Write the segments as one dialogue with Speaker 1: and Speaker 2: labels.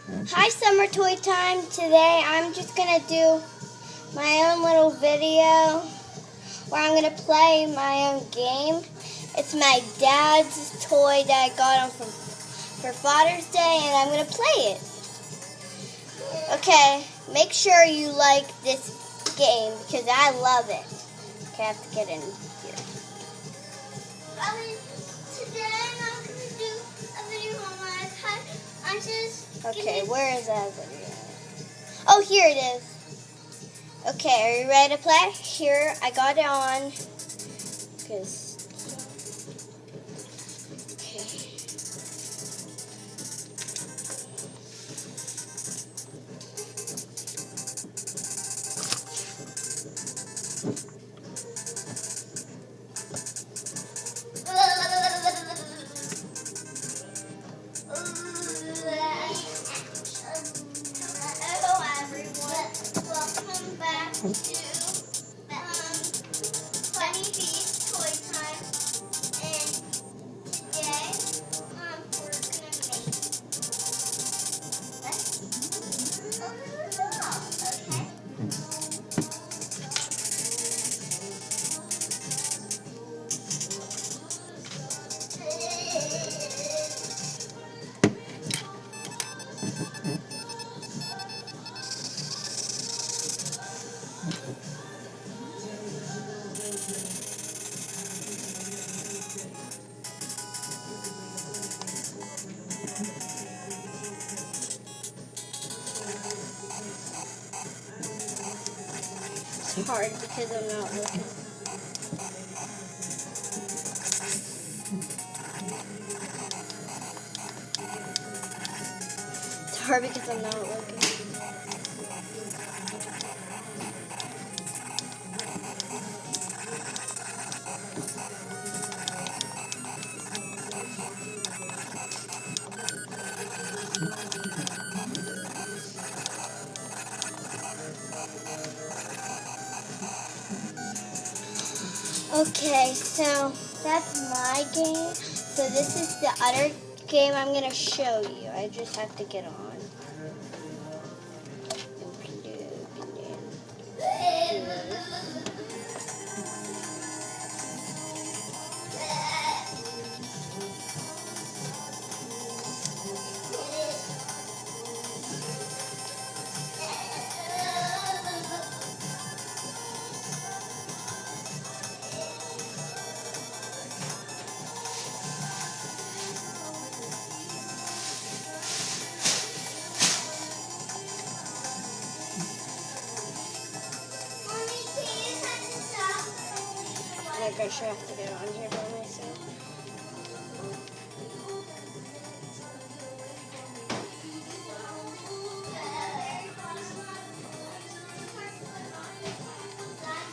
Speaker 1: Hi, Summer Toy Time. Today I'm just going to do my own little video where I'm going to play my own game. It's my dad's toy that I got him for Father's Day, and I'm going to play it. Okay, make sure you like this game because I love it. Okay, I have to get in here.
Speaker 2: Today I'm going to do a video on my iPad.
Speaker 1: Okay, where is that video? Oh, here it is. Okay, are you ready to play? Here, I got it on.
Speaker 2: Hello everyone, welcome back to Funny Beast Toy Time, and today we're gonna make a little doll, okay?
Speaker 1: It's hard because I'm not looking. It's hard because I'm not looking. Okay, so that's my game. So this is the other game I'm going to show you. I just have to get on. I guess I have to get on here by myself.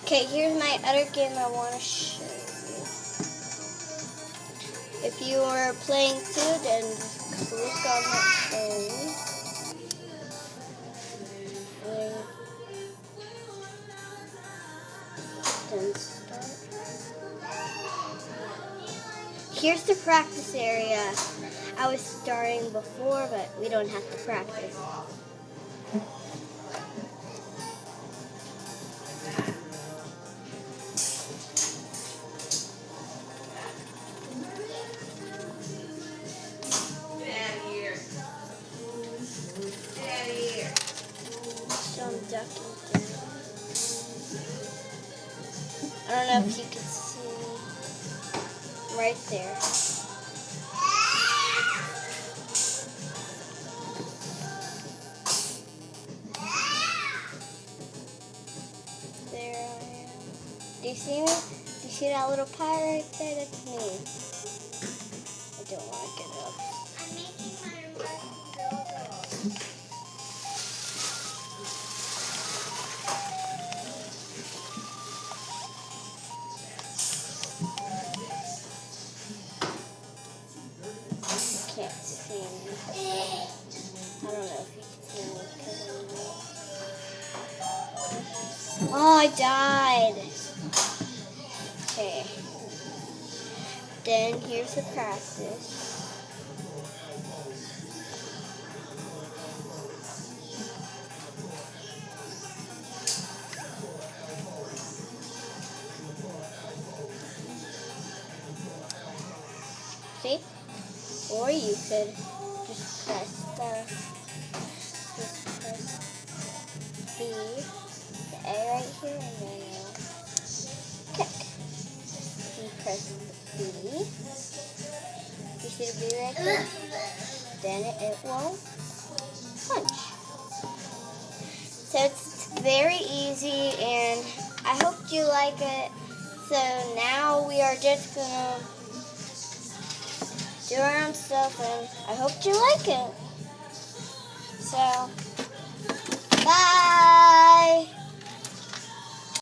Speaker 1: Okay, here's my other game I want to show you. If you are playing too, then just click on that thing. Then start. Here's the practice area. I was starting before, but we don't have to practice. So I'm ducking down. I don't know if you can see right there. There I am. Do you see me? Do you see that little pie right there? That's me. I don't want to get up.
Speaker 2: I'm making my doll.
Speaker 1: You can't see me. I don't know if you can see me because I'm not. Oh, I died. Okay. Then here's the practice. Or you could just press the A right here, and then you'll kick. You press B. You see the B right there? Then it will punch. So it's very easy, and I hope you like it. So now we are just gonna do our own stuff, and I hope you like it. So, bye!